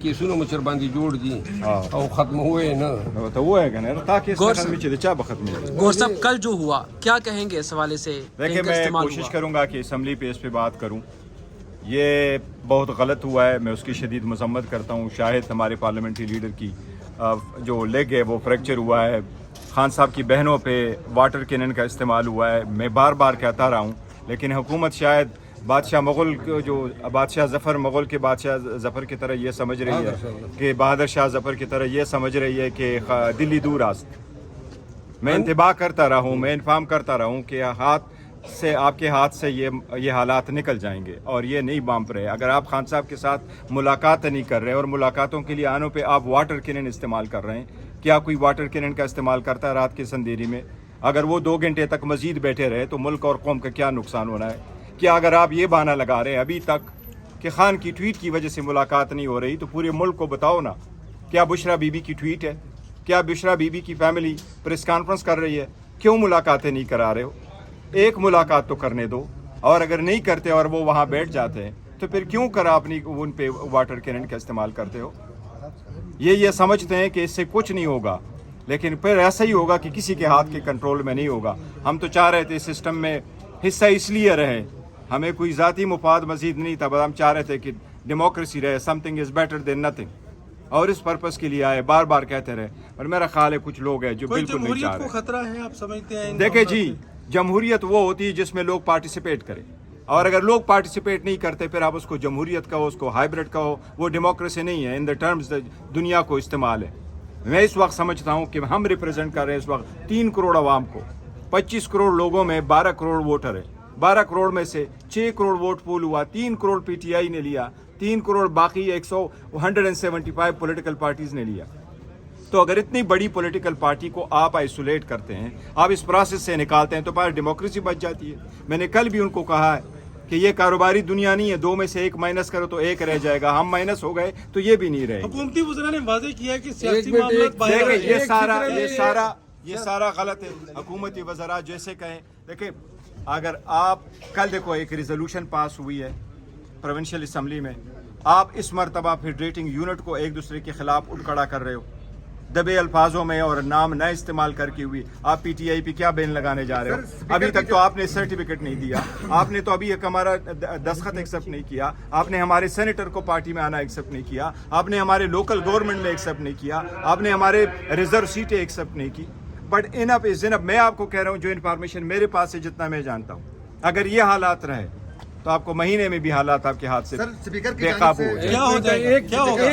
कि सुनो मच्छरबंदी जोड़ दी और खत्म हुए ना तो वो है ना ताकि गौर साहब कल जो हुआ क्या कहेंगे इस हवाले से? देखिए मैं कोशिश करूंगा कि असम्बली पे इस पे बात करूं। ये बहुत गलत हुआ है, मैं उसकी शदीद मजम्मत करता हूं। शायद हमारे पार्लियामेंट्री लीडर की जो लेग है वो फ्रैक्चर हुआ है। खान साहब की बहनों पे वाटर कैनन का इस्तेमाल हुआ है। मैं बार बार कहता रहा हूँ, लेकिन हुकूमत शायद बादशाह मुग़ल जो बादशाह ज़फ़र मुग़ल के बादशाह ज़फ़र की तरह ये समझ रही है कि बहादुर शाह ज़फ़र की तरह ये समझ रही है कि दिल्ली दूर आस्त। मैं इंतबाह करता रहा हूँ, मैं इन्फार्म करता रहा हूँ कि आपके हाथ से ये हालात निकल जाएंगे और ये नहीं बांप रहे। अगर आप खान साहब के साथ मुलाकात नहीं कर रहे और मुलाकातों के लिए आनों पे आप वाटर कैनन इस्तेमाल कर रहे हैं, क्या कोई वाटर कैनन का इस्तेमाल करता है रात की अंधेरी में? अगर वो 2 घंटे तक मजीद बैठे रहे तो मुल्क और कौम का क्या नुकसान होना है? क्या अगर आप ये बहाना लगा रहे हैं अभी तक कि खान की ट्वीट की वजह से मुलाकात नहीं हो रही, तो पूरे मुल्क को बताओ ना, क्या बुशरा बीबी की ट्वीट है? क्या बुशरा बीबी की फैमिली प्रेस कॉन्फ्रेंस कर रही है? क्यों मुलाकातें नहीं करा रहे हो? एक मुलाकात तो करने दो। और अगर नहीं करते और वो वहाँ बैठ जाते हैं तो फिर क्यों कर अपनी उन पे वाटर कैनन का इस्तेमाल करते हो? ये समझते हैं कि इससे कुछ नहीं होगा, लेकिन फिर ऐसा ही होगा कि किसी के हाथ के कंट्रोल में नहीं होगा। हम तो चाह रहे थे सिस्टम में हिस्सा इसलिए रहे, हमें कोई ज़ाती मुफाद मजीद नहीं था, बस हम चाह रहे थे कि डेमोक्रेसी रहे, something is better than nothing, और इस पर्पस के लिए आए, बार बार कहते रहे। और मेरा ख्याल है कुछ लोग हैं जो बिल्कुल नहीं चाह रहे। खतरा है आप समझते हैं? देखे जी, जमहूरियत वो होती है जिसमें लोग पार्टिसिपेट करें, और अगर लोग पार्टिसिपेट नहीं करते फिर आप उसको जमहूरियत कहो, उसको हाइब्रिड कहो, वो डेमोक्रेसी नहीं है। इन द टर्म्स दुनिया को इस्तेमाल है। मैं इस वक्त समझता हूँ कि हम रिप्रेजेंट कर रहे हैं इस वक्त 3 करोड़ आवाम को। 25 करोड़ लोगों में 12 करोड़ वोटर है। 12 करोड़ में से 6 करोड़ वोट पूल हुआ, 3 करोड़ पीटीआई ने लिया, 3 करोड़ बाकी 175 पॉलिटिकल पार्टीज ने लिया। तो अगर इतनी बड़ी पॉलिटिकल पार्टी को आप आइसोलेट करते हैं, आप इस प्रोसेस से निकालते हैं, तो पास डेमोक्रेसी बच जाती है। मैंने कल भी उनको कहा है कि ये कारोबारी दुनिया नहीं है, 2 में से 1 माइनस करो तो 1 रह जाएगा। हम माइनस हो गए तो ये भी नहीं रहे। हुकूमती वज़रा ने वाज़ेह किया कि सियासी मामला ये सारा गलत है। हुकूमती वज़रा जैसे कहें, देखिए अगर आप कल देखो एक रिजोल्यूशन पास हुई है प्रोविंशियल असम्बली में, आप इस मरतबा फेडरेटिंग यूनिट को एक दूसरे के खिलाफ उठ खड़ा कर रहे हो, दबे अल्फाजों में और नाम न इस्तेमाल करके हुई। आप पीटीआई पे क्या बैन लगाने जा रहे हो? अभी तक तो आपने सर्टिफिकेट नहीं दिया, आपने तो अभी एक हमारा दस्तखत एक्सेप्ट नहीं किया, आपने हमारे सेनेटर को पार्टी में आना एक्सेप्ट नहीं किया, आपने हमारे लोकल गवर्नमेंट में एक्सेप्ट नहीं किया, आपने हमारे रिजर्व सीटें एक्सेप्ट नहीं की। But enough is enough. मैं आपको कह रहा हूँ जो इन्फॉर्मेशन मेरे पास है, जितना मैं जानता हूँ, अगर ये हालात रहे तो आपको महीने में भी हालात आपके हाथ से बेकाबू हो जाए। क्या हो जाएगा? क्या होगा?